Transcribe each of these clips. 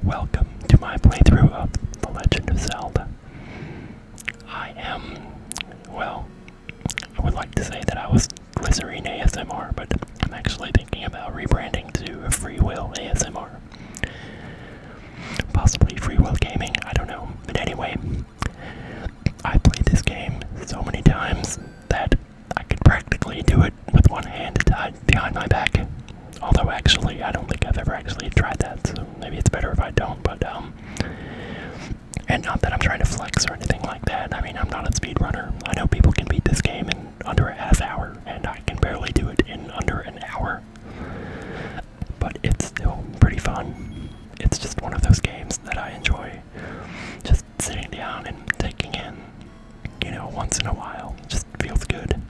Welcome to my playthrough of The Legend of Zelda. I would like to say that I was Glycerine ASMR, but I'm actually thinking about rebranding to Freewill ASMR. Possibly Freewill Gaming, I don't know. But anyway, I played this game so many times that I could practically do it with one hand tied behind my back. Although actually, I don't think I've ever actually tried that, so maybe it's better if I don't, and not that I'm trying to flex or anything like that. I mean, I'm not a speedrunner. I know people can beat this game in under a half hour, and I can barely do it in under an hour. But it's still pretty fun. It's just one of those games that I enjoy just sitting down and taking in, once in a while. Just feels good.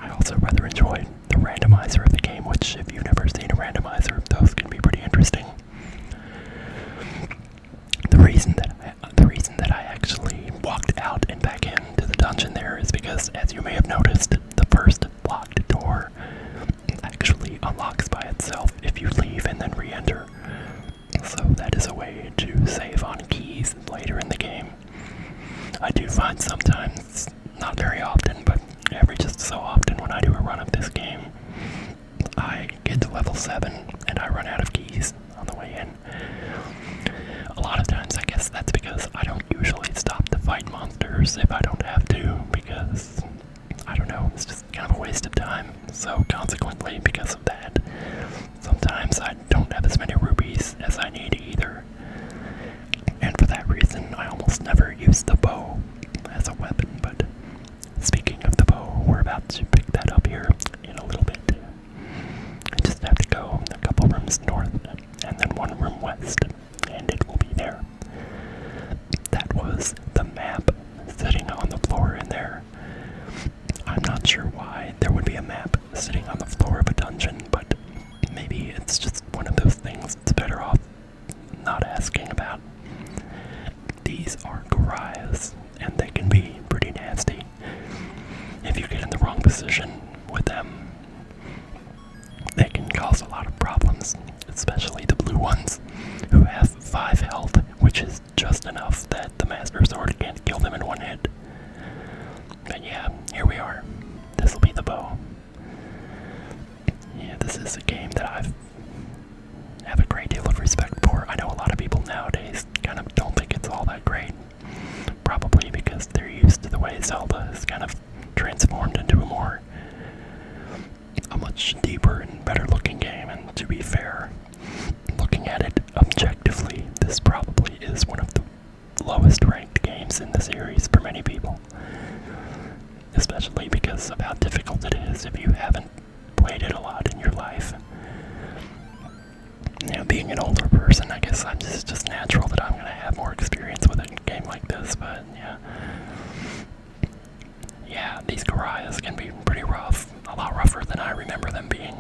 I also rather enjoy the randomizer of the game, which if you've never seen a randomizer, those can be pretty interesting. The reason that I actually walked out and back into the dungeon there is because, as you may have noticed, the first locked door actually unlocks by itself if you leave and then re-enter. So that is a way to save on keys later in the game. I do find sometimes, not very often, but every just so often when I do a run of this game, I get to level 7 and I run out of keys on the way in. A lot of times I guess that's because I don't usually stop to fight monsters if I don't have to, because, I don't know, it's just kind of a waste of time. So consequently, because of that, sometimes I don't have as many rubies as I need either. And for that reason, I almost never use the bow as a weapon, but speaking of the bow, we're about to pick that up here in a little bit. I just have to go a couple rooms north and then one room west, and it will be there. That was the map sitting on the floor in there. I'm not sure why there would be a map sitting on the floor of a dungeon, but maybe it's just one of those things it's better off not asking about. These are Gorias, and they can be pretty nasty if you get in the wrong position with them. They can cause a lot of problems, especially the blue ones, who have 5 health, which is just enough that the Master Sword can't kill them in one hit. But yeah, here we are. This will be the bow. Yeah, this is a game that I have a great deal of respect for. I know a lot of people nowadays kind of don't think it's all that great. Probably because they're used to the way Zelda is kind of transformed into a much deeper and better looking game, and to be fair, looking at it objectively, this probably is one of the lowest ranked games in the series for many people. Especially because of how difficult it is if you haven't played it a lot in your life. Being an older person, I guess it's just natural that I'm going to have more experience with a game like this, but yeah. Yeah, these Gorias can be pretty rough, a lot rougher than I remember them being.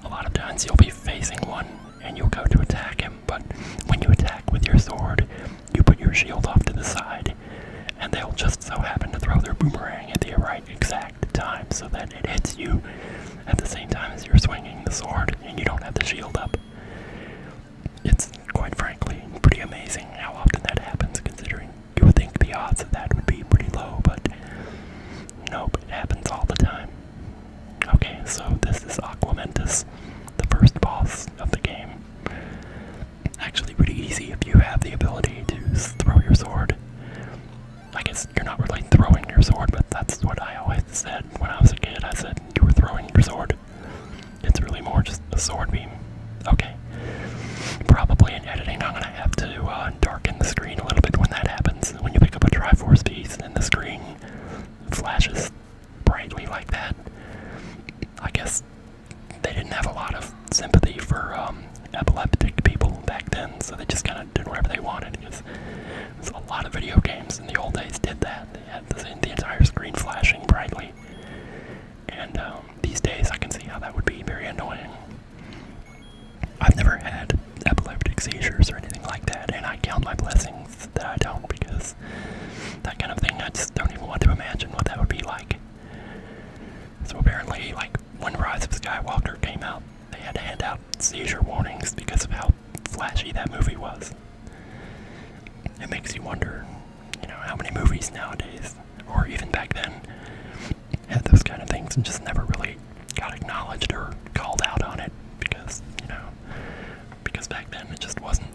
A lot of times you'll be facing one and you'll go to attack him, but when you attack with your sword, you put your shield off to the side, and they'll just so happen to throw their boomerang at the right exact time so that it hits you at the same time as you're swinging the sword and you don't have the shield up. It's, quite frankly, pretty amazing how often that happens, considering you would think the odds of that would be pretty low, but nope, it happens all the time. Okay, so this is Aquamentus, the first boss of the game. Actually pretty easy if you have the ability to throw your sword. I guess you're not really throwing your sword, but that's what I always said when I was a kid. I said you were throwing your sword. It's really more just a sword beam. Okay. Probably in editing I'm going to have to darken the screen a little bit when that happens. When you pick up a Triforce piece and the screen flashes brightly like that. I guess they didn't have a lot of sympathy for epileptic people back then, so they just kind of did whatever they wanted, because a lot of video games in the old days did that. They had the entire screen flashing brightly, and these days I can see how that would be very annoying. I've never had epileptic seizures or anything like that, and I count my blessings that I don't, because that kind of thing, I just don't even want to imagine what that would be like. So apparently, like, when Rise of Skywalker came out, they had to hand out seizure warnings because of how flashy that movie was. It makes you wonder, how many movies nowadays, or even back then, had those kind of things and just never really got acknowledged or called out on it because, because back then it just wasn't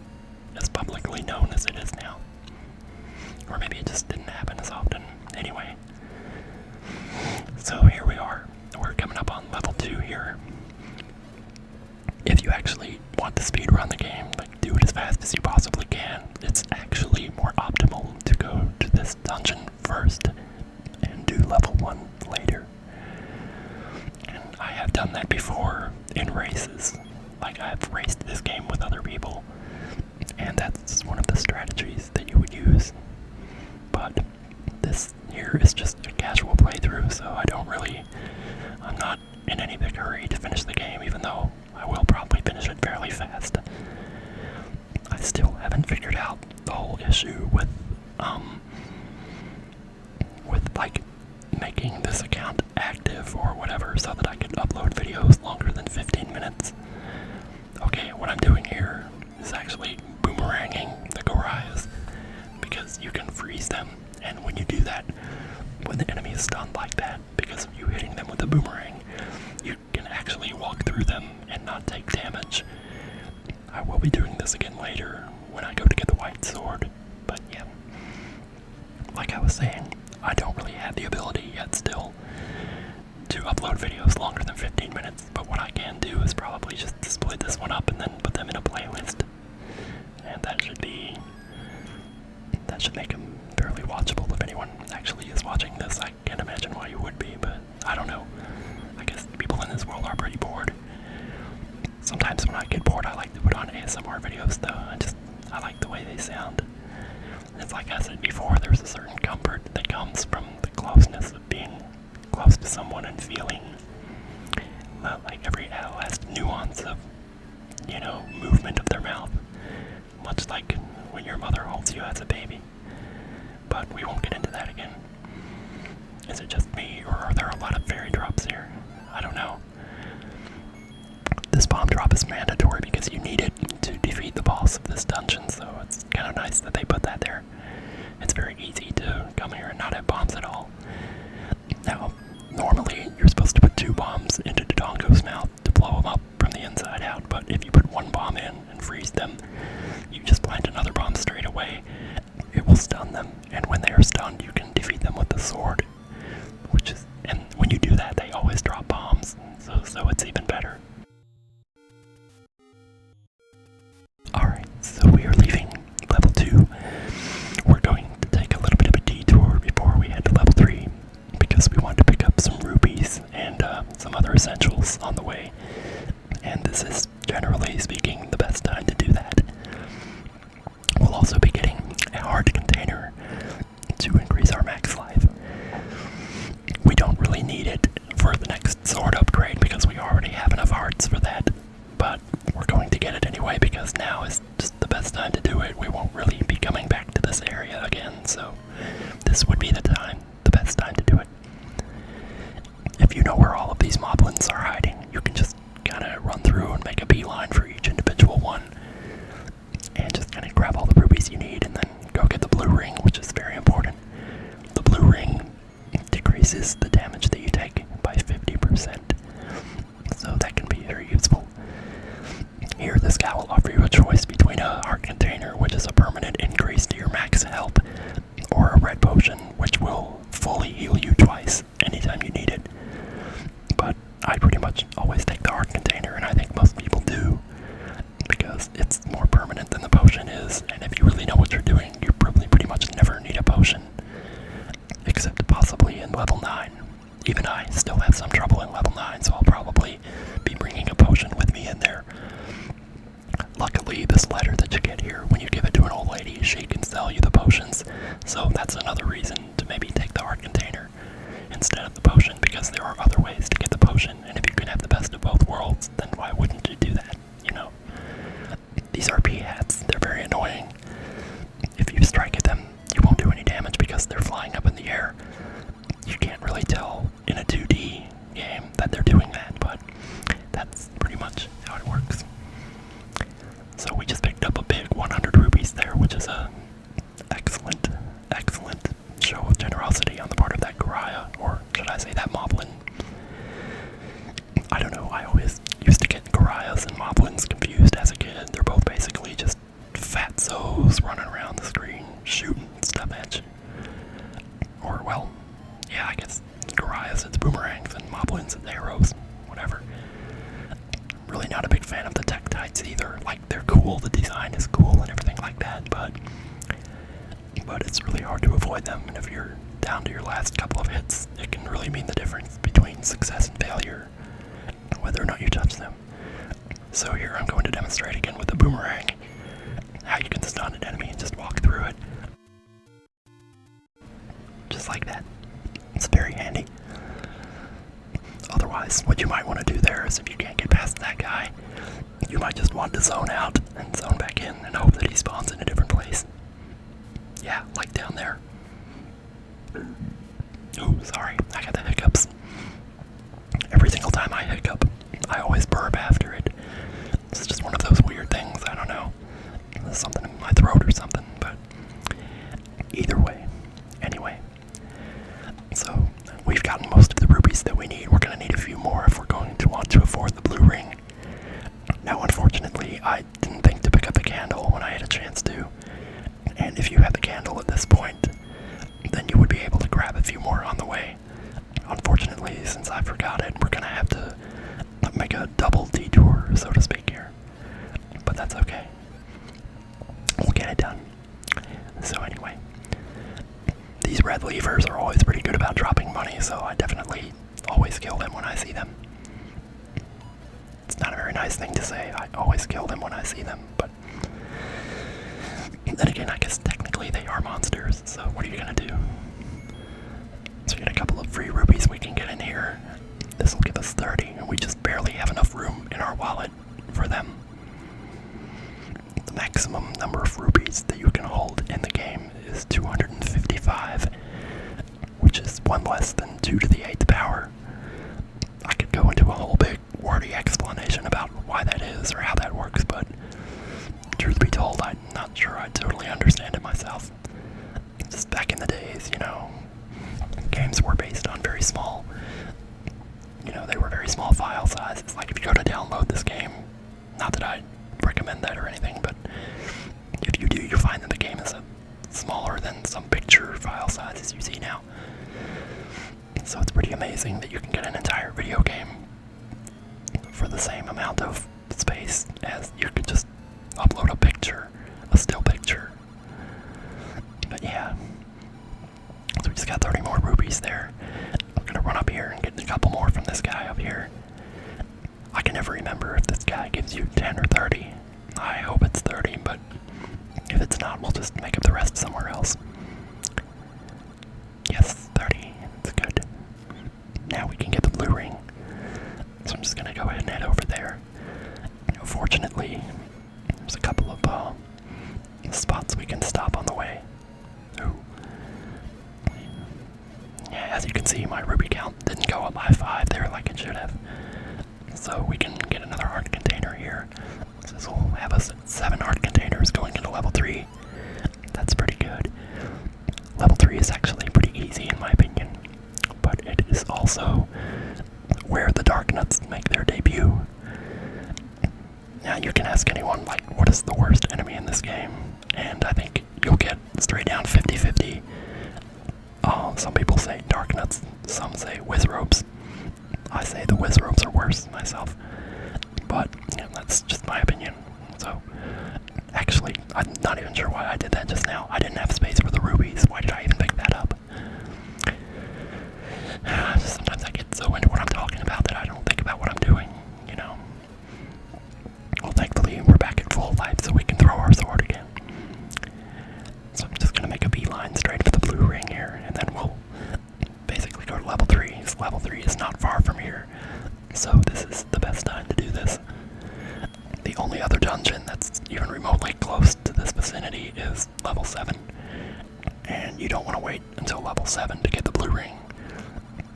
as publicly known as it is now. Or maybe it just didn't happen as often. Anyway, so here we are. We're coming up on level 2 here. If you actually want to speedrun the game, do it as fast as you possibly can. It's actually more optimal to go to this dungeon first and do level 1 later. And I have done that before in races. I've raced this game with other people, and that's one of the strategies that you would use. But this here is just a casual playthrough, so I'm not in any big hurry to finish the game, even though I will probably finish it fairly fast. I still haven't figured out the whole issue with making this account active or whatever so that I can upload videos longer than 15 minutes. Okay, what I'm doing here is actually boomeranging the Gorias, because you can freeze them, and when you do that, when the enemy is stunned like that, because of you hitting them with a boomerang, you can actually walk through them and not take damage. I will be doing this again later when I go to get the white sword, but yeah. Like I was saying, I don't really have the ability yet still to upload videos longer than 15 minutes, but what I can do is probably just split this one up and then put them in a playlist. And that should make them fairly watchable if anyone actually is watching this. I can't imagine why you would be, but I don't know. I guess people in this world are pretty bored. Sometimes when I get bored, I like to put on ASMR videos though. I like the way they sound. It's like I said before, there's a certain comfort that comes from the closeness of being close to someone and feeling every last nuance of, movement of their mouth. Much like when your mother holds you as a baby. But we won't get into that again. Is it just me, or are there a lot of fairy drops here? I don't know. This bomb drop is mandatory because you need it to defeat the boss of this dungeon, so it's kind of nice that they put that there. It's very easy to come here and not have bombs at all. Now, normally you're supposed to put 2 bombs into Dodongo's mouth to blow him up from the inside out, but if you put 1 bomb in and freeze them, you just plant another bomb straight away. It will stun them, and when they are stunned, you can defeat them with the sword. And when you do that, they always drop bombs, so it's even better. Alright, so we are leaving level 2. We're going to take a little bit of a detour before we head to level 3, because we want to pick up some rupees and some other essentials on the way. And this is, generally speaking, the best time to do that. We'll also be getting a heart container to increase our max life. We don't really need it for the next sword upgrade because we already have enough hearts for that, but we're going to get it anyway because now is just the best time to do it. We won't really be coming back to this area again, so this would be the best time to do it. If you know where all of these moblins are hiding, you can just kind of run through and make a beeline for each individual one, and just kind of grab all the rubies you need and then go get the blue ring, which is very important. The blue ring decreases the damage that you take by 50%, so that can be very useful. Here, this guy will offer you a choice between a heart container, which is a permanent increase to your max health, or a red potion, which will fully heal you twice anytime you need it. But I pretty much always take the heart container, and I think most people do, because it's more permanent than the potion is, and if you really know what you're doing, you probably pretty much never need a potion. Except possibly in level 9. Even I still have some trouble in level 9, so I'll probably be bringing a potion with me in there. Luckily, this letter that you get here, when you give it to an old lady, she can sell you the potions, so that's another reason to maybe take the heart container instead of the potion, because there are other ways to get the potion, and if you can have the best of both worlds, then why wouldn't you do that, These RP hats, they're very annoying. If you strike at them, you won't do any damage because they're flying up in the air. You can't really tell in a 2D game that they're doing that, but that's pretty much how it works. So we just picked I say that, Moblin. I don't know, I always used to get Gorias and Moblins confused as a kid. They're both basically just fatzos running around the screen, shooting stuff at you. Or, well, yeah, I guess Gorias, it's boomerangs, and Moblins, it's arrows, whatever. Really not a big fan of the Tektites either. Like, they're cool, the design is cool and everything like that, but it's really hard to avoid them, and if you're down to your last couple of hits, it can really mean the difference between success and failure, whether or not you touch them. So here I'm going to demonstrate again with the boomerang how you can stun an enemy and just walk through it. Just like that. It's very handy. Otherwise, what you might want to do there is, if you can't get past that guy, you might just want to zone out and zone back in and hope that he spawns in a different place. Yeah, like down there. Oh, sorry, I got the hiccups. Every single time I hiccup, I always burp after it. It's just one of those weird things, I don't know. There's something in my throat or something, but either way. Anyway. So, we've gotten most of the rubies that we need. We're going to need a few more if we're going to want to afford the blue ring. Now, unfortunately, I didn't think to pick up the candle when I had a chance to. And if you had the candle at this point, then you would be able to grab a few more on the way. Unfortunately, since I forgot it, we're going to have to make a double detour, so to speak, here. But that's okay. We'll get it done. So anyway, these red levers are always pretty good about dropping money, so I definitely always kill them when I see them. It's not a very nice thing to say, I always kill them when I see them, but then again, I guess technically they are monsters, so what are you gonna do? So we got a couple of free rubies we can get in here. This will give us 30, and we just barely have enough room in our wallet for them. The maximum number of rubies that you can hold in the game is 255, which is one less than 2 to the 8th power. I could go into a whole big wordy explanation about why that is or how that works, but truth be told, I'm not sure I totally understand it myself. Just back in the days, you know, games were based on very small, they were very small file sizes. Like if you go to download this game, not that I recommend that or anything, but if you do, you find that the game is smaller than some picture file sizes you see now. So it's pretty amazing that you can get an entire video game for the same amount of space as you could just upload a picture, a still picture. But yeah, so we just got 30 more rubies there. I'm gonna run up here and get a couple more from this guy up here. I can never remember if this guy gives you 10 or 30. I hope it's 30, but if it's not, we'll just make up the rest somewhere else. Yes, 30, it's good. Now we can get the blue ring. So I'm just gonna go ahead and head over there. Fortunately, there's a couple of spots we can stop on the way. Ooh. Yeah, as you can see, my ruby count didn't go up by 5 there like it should have. So we can get another heart container here. So this will have us at 7 heart containers going into level 3. That's pretty good. Level 3 is actually pretty easy in my opinion, but it is also where the dark nuts make their debut. Now you can ask anyone, like, what is the worst enemy in this game? And I think you'll get straight down 50-50. Some people say dark nuts, some say wizrobes. I say the wizrobes are worse myself, but that's just my opinion. So, actually, I'm not even sure why I did that just now. I didn't have space for the rubies. Why did I even pick that up? Sometimes I get so into what I'm talking about that I don't think about what I'm doing, Well, thankfully, we're back at full life, so we can throw our sword again. So I'm just gonna make a beeline straight for the blue ring here, and then we'll basically go to level 3. So level 3 is not far from here, so this is the best time to do this. The only other dungeon that's even remotely close to this vicinity is level 7, and you don't want to wait until level 7 to get the blue ring,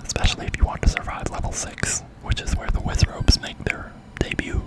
especially if you want to survive level 6, which is where the wizrobes make their debut.